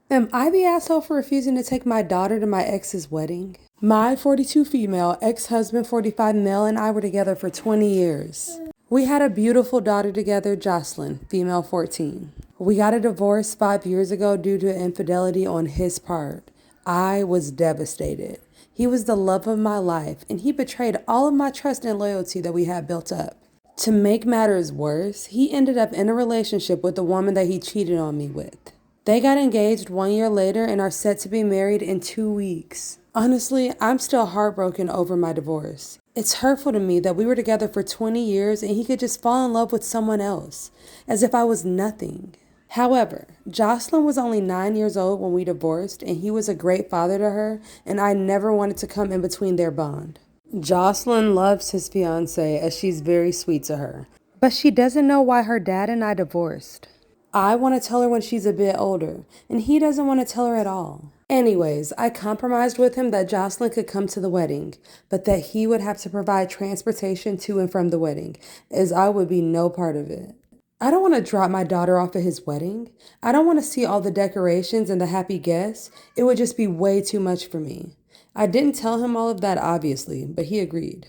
Am I the asshole for refusing to take my daughter to my ex's wedding? My 42 female, ex-husband 45 male, and I were together for 20 years. We had a beautiful daughter together, Jocelyn, female 14. We got a divorce 5 years ago due to infidelity on his part. I was devastated. He was the love of my life, and he betrayed all of my trust and loyalty that we had built up. To make matters worse, he ended up in a relationship with the woman that he cheated on me with. They got engaged 1 year later and are set to be married in 2 weeks. Honestly, I'm still heartbroken over my divorce. It's hurtful to me that we were together for 20 years and he could just fall in love with someone else, as if I was nothing. However, Jocelyn was only 9 years old when we divorced, and he was a great father to her, and I never wanted to come in between their bond. Jocelyn loves his fiancée as she's very sweet to her, but she doesn't know why her dad and I divorced. I want to tell her when she's a bit older, and he doesn't want to tell her at all. Anyways, I compromised with him that Jocelyn could come to the wedding, but that he would have to provide transportation to and from the wedding, as I would be no part of it. I don't want to drop my daughter off at his wedding. I don't want to see all the decorations and the happy guests. It would just be way too much for me. I didn't tell him all of that, obviously, but he agreed.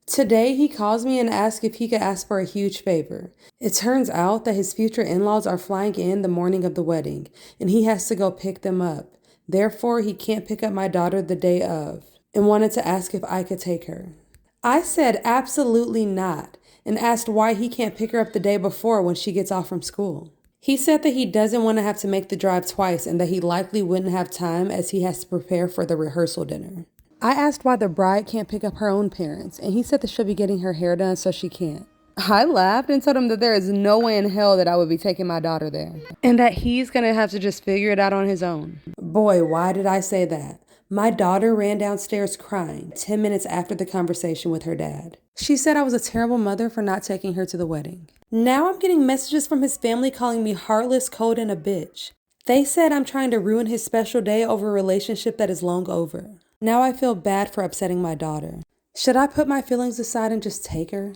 Today, he calls me and asks if he could ask for a huge favor. It turns out that his future in-laws are flying in the morning of the wedding, and he has to go pick them up. Therefore, he can't pick up my daughter the day of, and wanted to ask if I could take her. I said absolutely not, and asked why he can't pick her up the day before when she gets off from school. He said that he doesn't want to have to make the drive twice and that he likely wouldn't have time as he has to prepare for the rehearsal dinner. I asked why the bride can't pick up her own parents, and he said that she'll be getting her hair done so she can't. I laughed and told him that there is no way in hell that I would be taking my daughter there, and that he's gonna have to just figure it out on his own. Boy, why did I say that? My daughter ran downstairs crying 10 minutes after the conversation with her dad. She said I was a terrible mother for not taking her to the wedding. Now I'm getting messages from his family calling me heartless, cold, and a bitch. They said I'm trying to ruin his special day over a relationship that is long over. Now I feel bad for upsetting my daughter. Should I put my feelings aside and just take her?